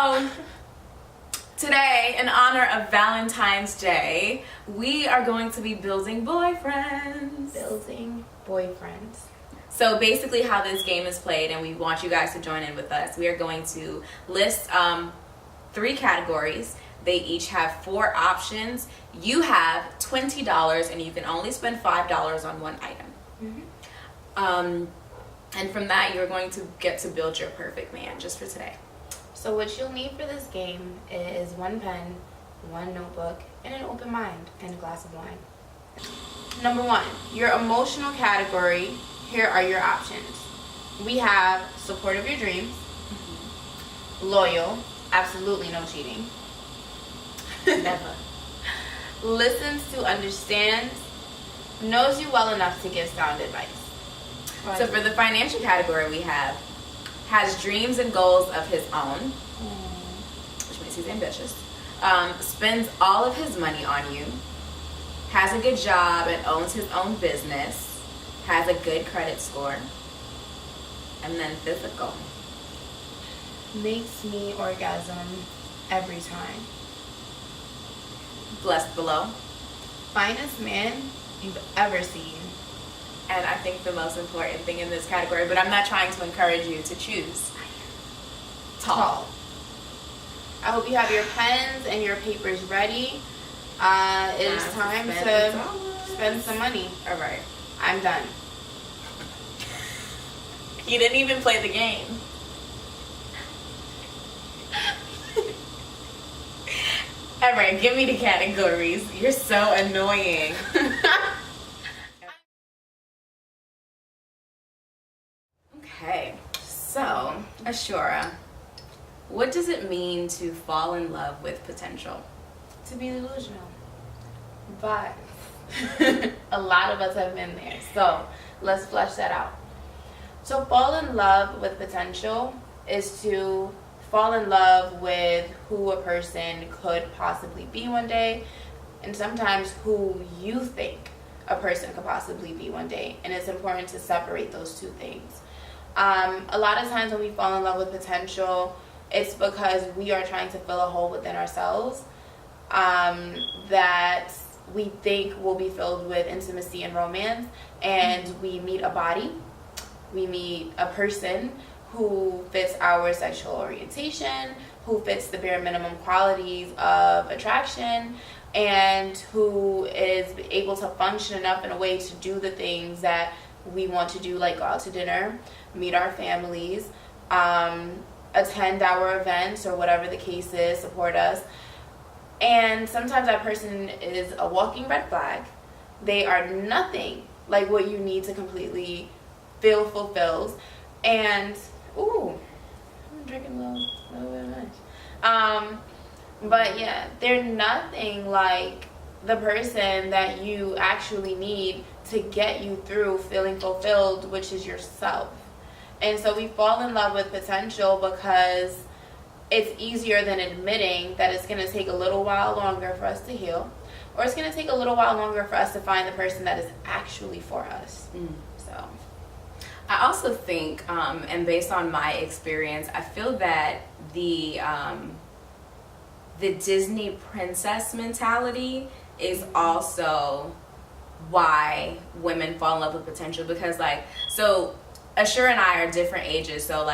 So today, in honor of Valentine's Day, we are going to be building boyfriends. So basically how this game is played, and we want you guys to join in with us, we are going to list 3 categories. They each have 4 options. You have $20 and you can only spend $5 on one item. And from that, you're going to get to build your perfect man just for today. So what you'll need for this game is 1 pen, 1 notebook, and an open mind, and a glass of wine. Number 1, your emotional category. Here are your options. We have support of your dreams, loyal, absolutely no cheating, Never. listens to understand, knows you well enough to give sound advice. So for the financial category, we have has dreams and goals of his own, which means he's ambitious, spends all of his money on you, has a good job and owns his own business, has a good credit score, and then physical. Makes me orgasm every time. Blessed below. Finest man you've ever seen. And I think the most important thing in this category, but I'm not trying to encourage you to choose. Tall. I hope you have your pens and your papers ready. It is time to spend some money. All right. I'm done. You didn't even play the game. All right, give me the categories. You're so annoying. Okay, so Ashura, what does it mean to fall in love with potential? To be delusional. But a lot of us have been there. So let's flesh that out. So fall in love with potential is to fall in love with who a person could possibly be one day, and sometimes who you think a person could possibly be one day. And it's important to separate those two things. A lot of times when we fall in love with potential, it's because we are trying to fill a hole within ourselves that we think will be filled with intimacy and romance, and we meet a body, we meet a person who fits our sexual orientation, who fits the bare minimum qualities of attraction, and who is able to function enough in a way to do the things that we want to do, like go out to dinner, meet our families, attend our events or whatever the case is, support us. And sometimes that person is a walking red flag. They are nothing like what you need to completely feel fulfilled. And I'm drinking a little bit much. But yeah, they're nothing like the person that you actually need to get you through feeling fulfilled, which is yourself. And so we fall in love with potential because it's easier than admitting that it's going to take a little while longer for us to heal, or it's going to take a little while longer for us to find the person that is actually for us. So I also think, and based on my experience, I feel that the Disney princess mentality is also why women fall in love with potential, because so Ashura and I are different ages, so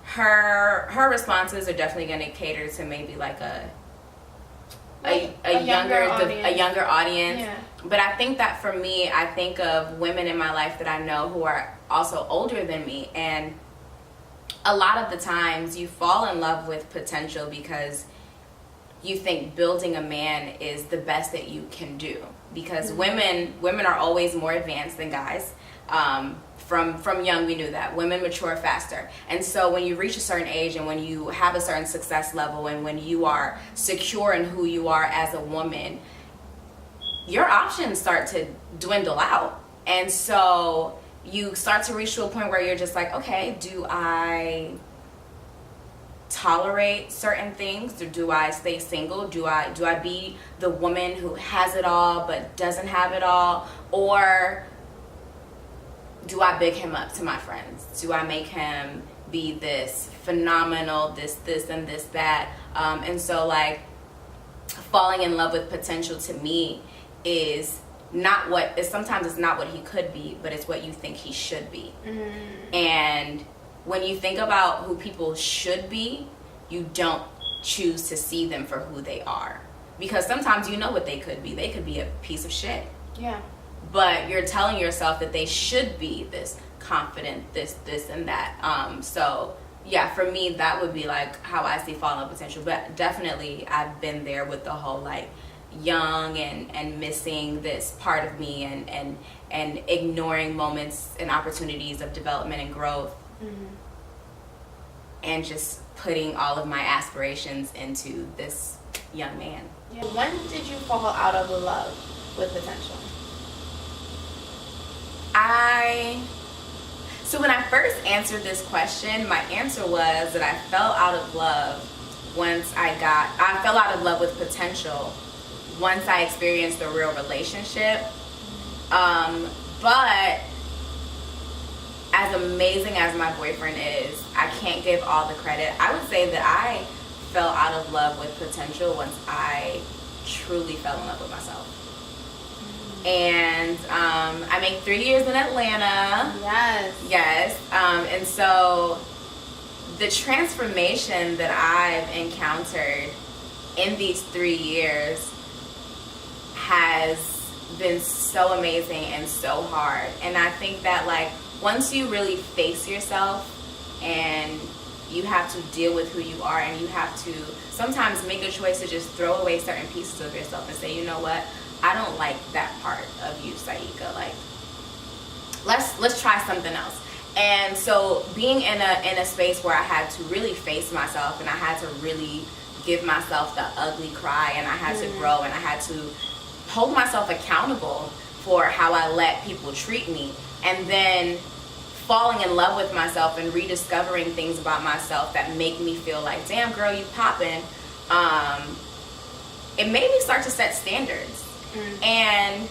her responses are definitely going to cater to maybe a younger audience. Yeah. But I think that for me, I think of women in my life that I know who are also older than me, and a lot of the times you fall in love with potential because you think building a man is the best that you can do, because women are always more advanced than guys. From young, we knew that women mature faster, and so when you reach a certain age and when you have a certain success level and when you are secure in who you are as a woman, your options start to dwindle out. And so you start to reach to a point where you're just like, okay, do I tolerate certain things, or do I stay single? Do I be the woman who has it all but doesn't have it all, or do I big him up to my friends? Do I make him be this phenomenal, this, and this, that. And so, like, falling in love with potential to me is not what, sometimes it's not what he could be, but it's what you think he should be. And when you think about who people should be, you don't choose to see them for who they are. Because sometimes you know what they could be. They could be a piece of shit. Yeah. But you're telling yourself that they should be this confident, this, and that. So, yeah, for me, that would be, like, how I see falling potential. But definitely, I've been there with the whole, like, young and missing this part of me and ignoring moments and opportunities of development and growth. And just putting all of my aspirations into this young man. Yeah. When did you fall out of love with potential? So when I first answered this question, my answer was that I fell out of love I fell out of love with potential once I experienced a real relationship. But as amazing as my boyfriend is, I can't give all the credit. I would say that I fell out of love with potential once I truly fell in love with myself. And I make 3 years in Atlanta. Yes. And so the transformation that I've encountered in these 3 years has been so amazing and so hard. And I think that, like, once you really face yourself and you have to deal with who you are, and you have to sometimes make a choice to just throw away certain pieces of yourself and say, you know what, I don't like that part of you, Saika. Like, let's try something else. And so being in a space where I had to really face myself, and I had to really give myself the ugly cry, and I had to grow, and I had to hold myself accountable for how I let people treat me, and then falling in love with myself and rediscovering things about myself that make me feel like, damn girl, you poppin'. It made me start to set standards. And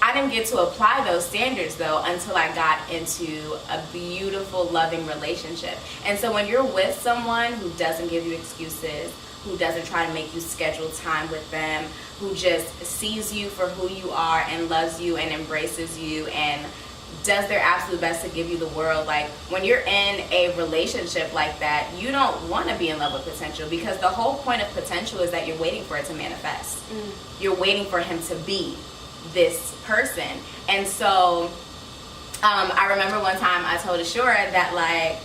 I didn't get to apply those standards, though, until I got into a beautiful, loving relationship. And so when you're with someone who doesn't give you excuses, who doesn't try to make you schedule time with them, who just sees you for who you are and loves you and embraces you and does their absolute best to give you the world, like, when you're in a relationship like that, you don't want to be in love with potential, because the whole point of potential is that you're waiting for it to manifest. You're waiting for him to be this person. And so I remember one time I told Ashura that, like,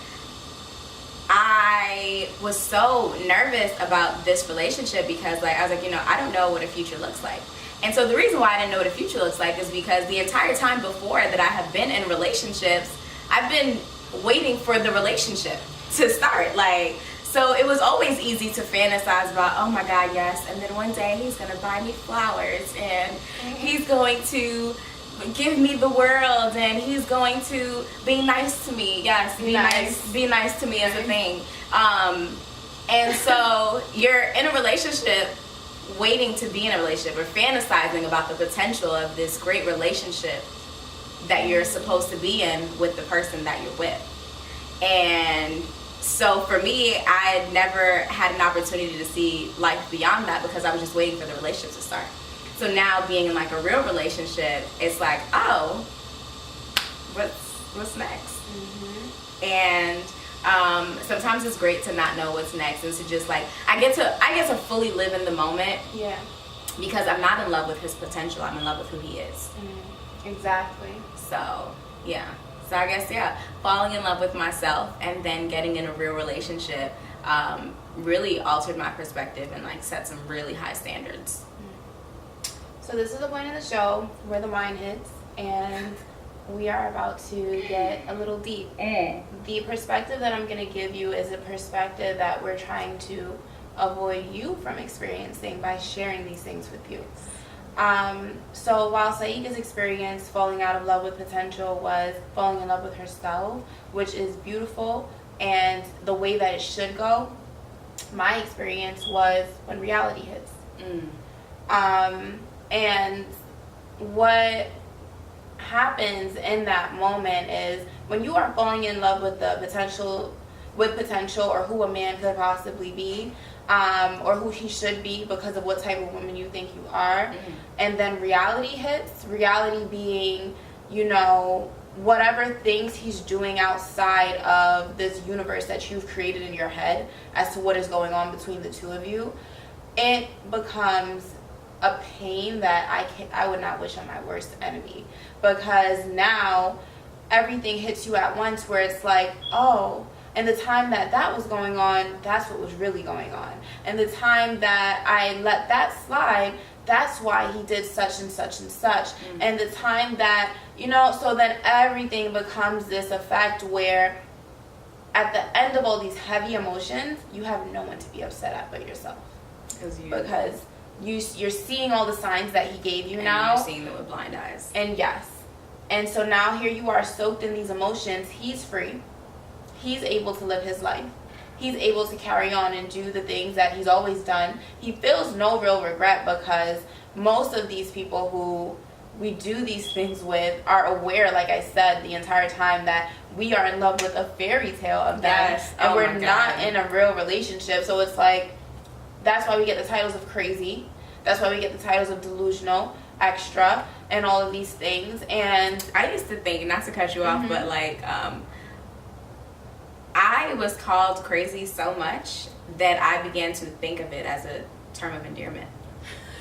I was so nervous about this relationship because, like, I was like, you know, I don't know what a future looks like. And so the reason why I didn't know what a future looks like is because the entire time before that I have been in relationships, I've been waiting for the relationship to start. Like, so it was always easy to fantasize about, oh my God, yes, and then one day he's going to buy me flowers, and he's going to give me the world, and he's going to be nice to me. Yes, be nice to me is a thing. And so you're in a relationship waiting to be in a relationship, or fantasizing about the potential of this great relationship that you're supposed to be in with the person that you're with. And so for me, I had never had an opportunity to see life beyond that because I was just waiting for the relationship to start. So now being in, like, a real relationship, it's like, oh, what's next? And sometimes it's great to not know what's next, and to just, like, I get to fully live in the moment. Yeah. Because I'm not in love with his potential. I'm in love with who he is. Exactly. So, yeah. So I guess, yeah, falling in love with myself and then getting in a real relationship really altered my perspective and, like, set some really high standards. So this is the point of the show where the wine hits, and we are about to get a little deep. The perspective that I'm going to give you is a perspective that we're trying to avoid you from experiencing by sharing these things with you. So while Saika's experience falling out of love with potential was falling in love with herself, which is beautiful and the way that it should go, my experience was when reality hits. And what happens in that moment is when you are falling in love with the potential with potential, or who a man could possibly be, or who he should be because of what type of woman you think you are. Mm-hmm. And then reality hits. Reality being, you know, whatever things he's doing outside of this universe that you've created in your head as to what is going on between the two of you. It becomes a pain that I would not wish on my worst enemy, because now everything hits you at once where it's like, oh, and the time that was going on, that's what was really going on. And the time that I let that slide, that's why he did such and such and such. Mm-hmm. And the time that, you know, so then everything becomes this effect where at the end of all these heavy emotions, you have no one to be upset at but yourself. Because you're seeing all the signs that he gave you, and now. You're seeing them with blind eyes. And yes. And so now here you are soaked in these emotions. He's free. He's able to live his life. He's able to carry on and do the things that he's always done. He feels no real regret, because most of these people who we do these things with are aware, like I said, the entire time that we are in love with a fairy tale of them. Yes. And we're not in a real relationship. So it's like, that's why we get the titles of crazy. That's why we get the titles of delusional, extra, and all of these things. And I used to think, not to cut you off, but like, I was called crazy so much that I began to think of it as a term of endearment.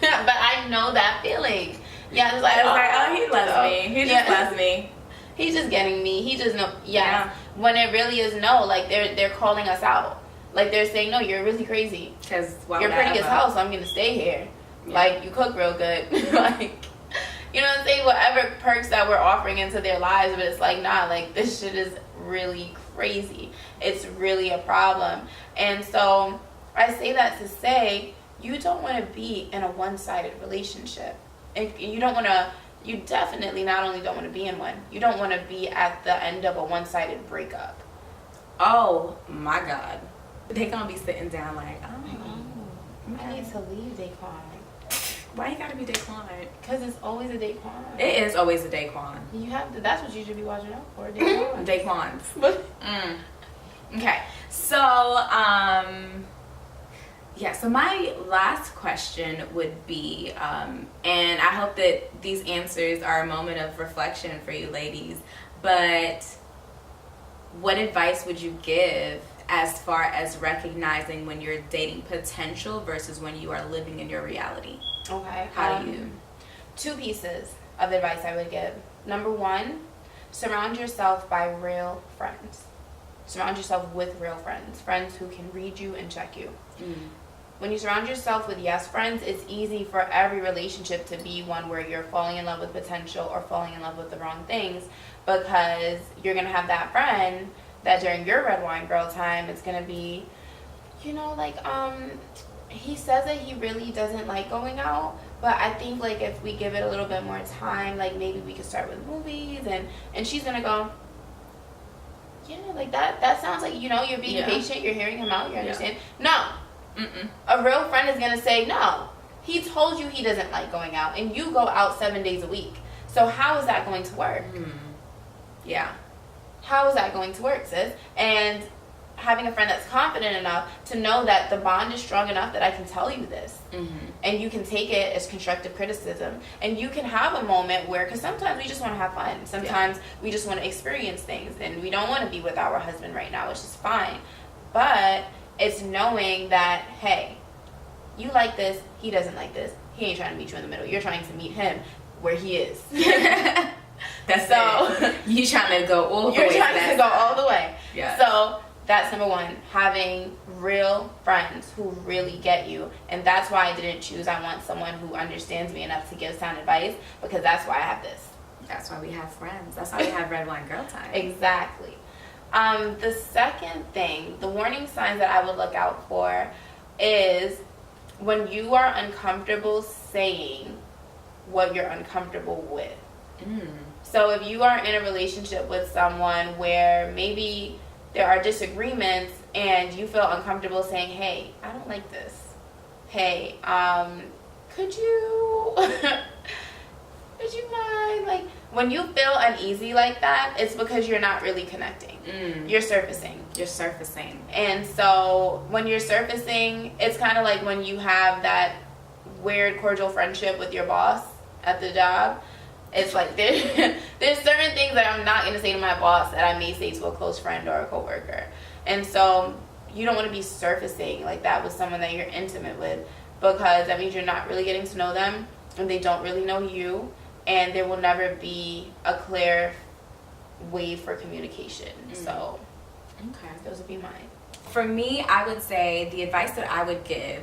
But I know that feeling. Yeah, it's like, oh, he loves me. He just loves me. He's just getting me. He just know. Yeah. When it really is no. Like they're calling us out. Like they're saying, no, you're really crazy. Because you're pretty as hell, so I'm gonna stay here. Yeah. Like you cook real good. Like, you know what I'm saying? Whatever perks that we're offering into their lives, but it's like, nah, like this shit is really crazy. It's really a problem. And so I say that to say, you don't want to be in a one-sided relationship. And you don't want to, you definitely not only don't want to be in one, you don't want to be at the end of a one-sided breakup. Oh my God. They gonna be sitting down like, okay. I need to leave Daquan. Why you gotta be Daquan? Because it's always a Daquan. It is always a Daquan. You have to, that's what you should be watching out for. Daquan. Daquans. Okay. So, yeah, so my last question would be, and I hope that these answers are a moment of reflection for you ladies, but what advice would you give as far as recognizing when you're dating potential versus when you are living in your reality? Okay. How do you? 2 pieces of advice I would give. Number 1, surround yourself by real friends. Surround yourself with real friends. Friends who can read you and check you. When you surround yourself with yes friends, it's easy for every relationship to be one where you're falling in love with potential or falling in love with the wrong things, because you're going to have that friend that during your red wine girl time, it's going to be, you know, like, he says that he really doesn't like going out, but I think, like, if we give it a little bit more time, like, maybe we could start with movies, and she's going to go, yeah, like, that sounds like, you know, you're being patient, you're hearing him out, you understand? No. A real friend is going to say, no, he told you he doesn't like going out, and you go out 7 days a week. So how is that going to work? Yeah. How is that going to work, sis? And having a friend that's confident enough to know that the bond is strong enough that I can tell you this. And you can take it as constructive criticism. And you can have a moment where, because sometimes we just want to have fun. Sometimes we just want to experience things, and we don't want to be with our husband right now, which is fine. But it's knowing that, hey, you like this, he doesn't like this. He ain't trying to meet you in the middle. You're trying to meet him where he is. That's so you trying to go all the way. You're trying to go all the way. Yeah. So that's number 1, having real friends who really get you. And that's why I didn't choose I want someone who understands me enough to give sound advice, because that's why I have this. That's why we have friends. That's why we have red wine girl time. Exactly. The second thing, the warning signs that I would look out for is when you are uncomfortable saying what you're uncomfortable with. So if you are in a relationship with someone where maybe there are disagreements and you feel uncomfortable saying, hey, I don't like this. Hey, could you would you mind? Like, when you feel uneasy like that, it's because you're not really connecting. You're surfacing. You're surfacing. And so when you're surfacing, it's kind of like when you have that weird cordial friendship with your boss at the job. It's like there's certain things that I'm not going to say to my boss that I may say to a close friend or a coworker. And so you don't want to be surfacing like that with someone that you're intimate with, because that means you're not really getting to know them and they don't really know you, and there will never be a clear way for communication. So okay, those would be mine. For me, I would say the advice that I would give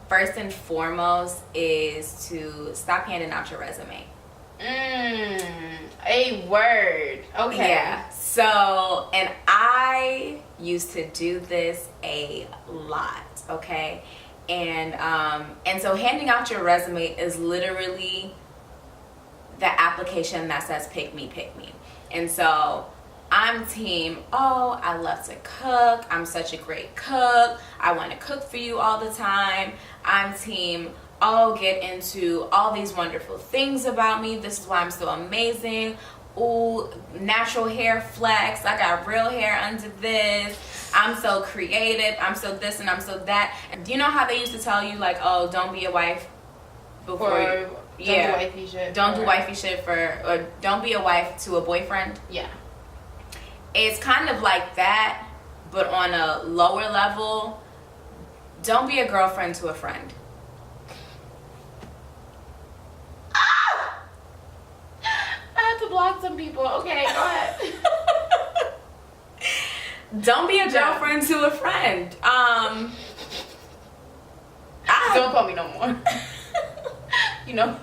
first and foremost is to stop handing out your resume. A word. Okay. Yeah. So, and I used to do this a lot, okay? And so handing out your resume is literally the application that says pick me, pick me. And so I'm team, oh, I love to cook. I'm such a great cook. I want to cook for you all the time. I'm team, oh, get into all these wonderful things about me. This is why I'm so amazing. Ooh, natural hair flex. I got real hair under this. I'm so creative. I'm so this and I'm so that. And do you know how they used to tell you, like, oh, don't be a wife before you... Don't do wifey shit. Don't do wifey shit or don't be a wife to a boyfriend. Yeah. It's kind of like that, but on a lower level. Don't be a girlfriend to a friend. I had to block some people. Okay, go ahead. Don't be a girlfriend to a friend. Don't call me no more. You know.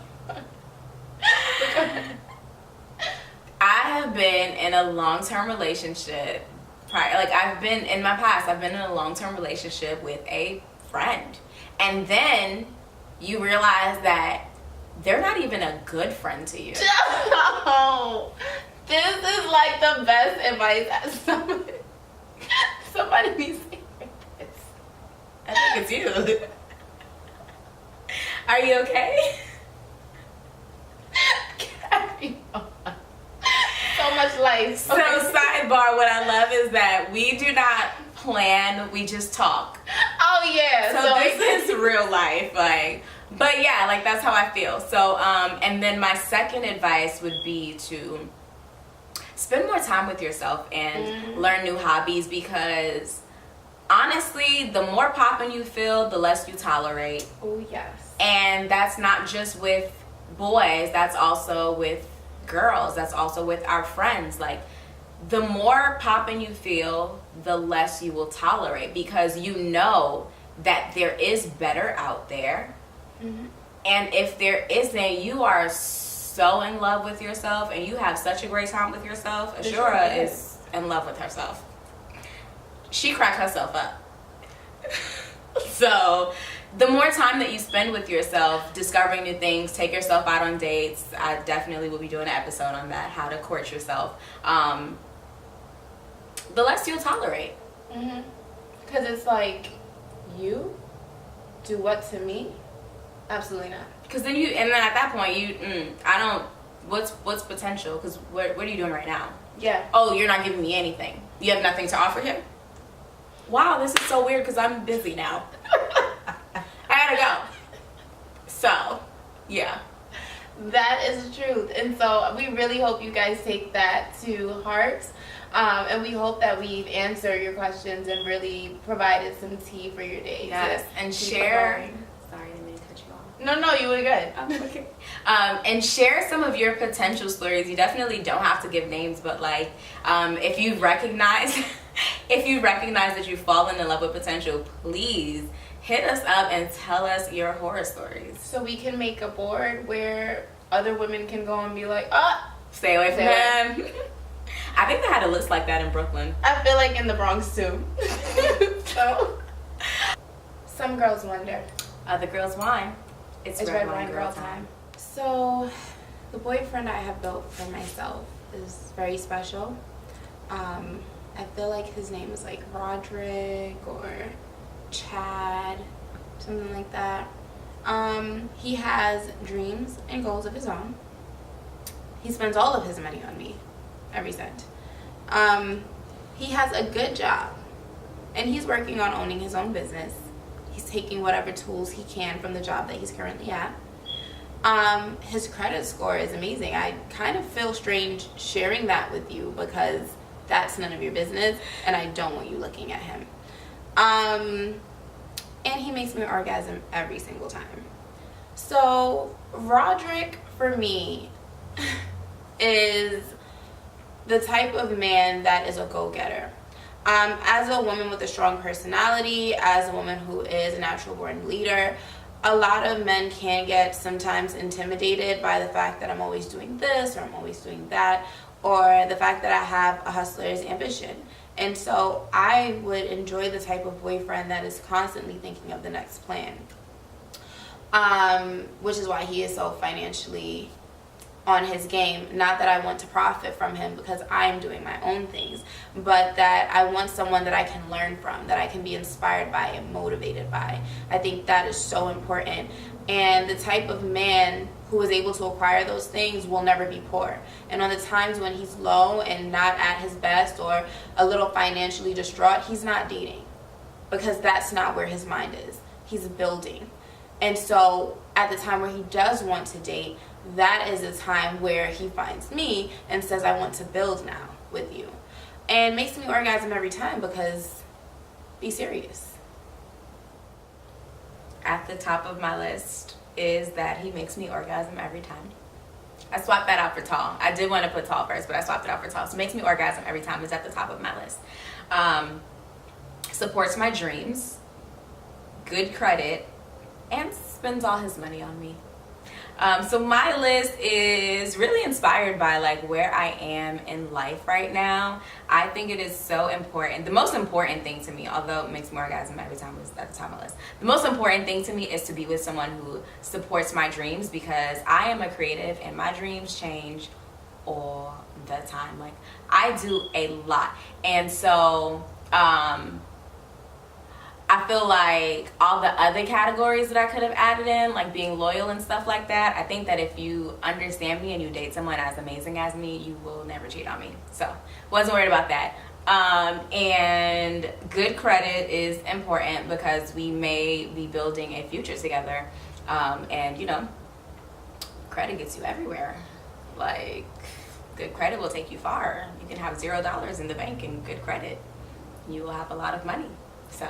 I have been in a long-term relationship I've been in a long-term relationship with a friend, and then you realize that they're not even a good friend to you. No, this is like the best advice that somebody be saying this. I think it's you. Are you okay? Carry on. So much life. So sidebar, what I love is that we do not plan, we just talk. Oh yeah. So this is real life, but yeah, that's how I feel. So and then my second advice would be to spend more time with yourself and learn new hobbies, because honestly, the more poppin' you feel, the less you tolerate. Oh yes. And that's not just with boys, that's also with girls, that's also with our friends. The more poppin' you feel, the less you will tolerate, because you know that there is better out there. And if there isn't, you are so in love with yourself and you have such a great time with yourself. Ashura is in love with herself. She cracked herself up. So the more time that you spend with yourself, discovering new things, take yourself out on dates. I definitely will be doing an episode on that, how to court yourself. The less you'll tolerate. Because it's like, you do what to me? Absolutely not. Because then and then at that point, I don't, what's potential? Because what are you doing right now? Yeah. Oh, you're not giving me anything. You have nothing to offer him? Wow, this is so weird because I'm busy now. I gotta go. So, yeah. That is the truth. And so we really hope you guys take that to heart. And we hope that we've answered your questions and really provided some tea for your day. Yes, and share. Sorry, I didn't mean to cut you off. No, you were good. Okay. And share some of your potential stories. You definitely don't have to give names, but if you recognize that you've fallen in love with potential, please hit us up and tell us your horror stories. So we can make a board where other women can go and be like, stay away from them. I think they had a list like that in Brooklyn. I feel like in the Bronx too. So, some girls wonder. Other girls whine. It's red wine girl time. So, the boyfriend I have built for myself is very special. I feel like his name is like Roderick or Chad, something like that. He has dreams and goals of his own. He spends all of his money on me, every cent. He has a good job, and he's working on owning his own business. He's taking whatever tools he can from the job that he's currently at. His credit score is amazing. I kind of feel strange sharing that with you because that's none of your business, and I don't want you looking at him. And he makes me orgasm every single time. So Roderick, for me, is the type of man that is a go-getter. As a woman with a strong personality, as a woman who is a natural born leader, a lot of men can get sometimes intimidated by the fact that I'm always doing this or I'm always doing that, or the fact that I have a hustler's ambition. And so I would enjoy the type of boyfriend that is constantly thinking of the next plan, which is why he is so financially on his game. Not that I want to profit from him because I'm doing my own things, but that I want someone that I can learn from, that I can be inspired by and motivated by. I think that is so important. And the type of man who is able to acquire those things will never be poor. And on the times when he's low and not at his best or a little financially distraught, he's not dating, because that's not where his mind is. He's building. And so at the time where he does want to date, that is a time where he finds me and says, I want to build now with you. And makes me orgasm every time, because be serious. At the top of my list is that he makes me orgasm every time. I swapped that out for tall. I did want to put tall first, but I swapped it out for tall. So makes me orgasm every time is at the top of my list. Supports my dreams, good credit, and spends all his money on me. So my list is really inspired by like where I am in life right now. I think it is so important. The most important thing to me, although it makes me orgasm every time, is at the top of my list. The most important thing to me is to be with someone who supports my dreams, because I am a creative and my dreams change all the time. Like, I do a lot. And so I feel like all the other categories that I could have added in, like being loyal and stuff like that, I think that if you understand me and you date someone as amazing as me, you will never cheat on me. So wasn't worried about that. And good credit is important because we may be building a future together. And you know, credit gets you everywhere. Like, good credit will take you far. You can have $0 in the bank and good credit. You will have a lot of money. So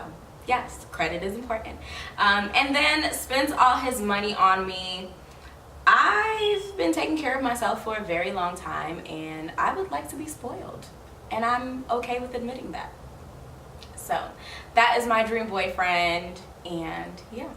yes, credit is important. And then spends all his money on me. I've been taking care of myself for a very long time, and I would like to be spoiled. And I'm okay with admitting that. So that is my dream boyfriend, and yeah.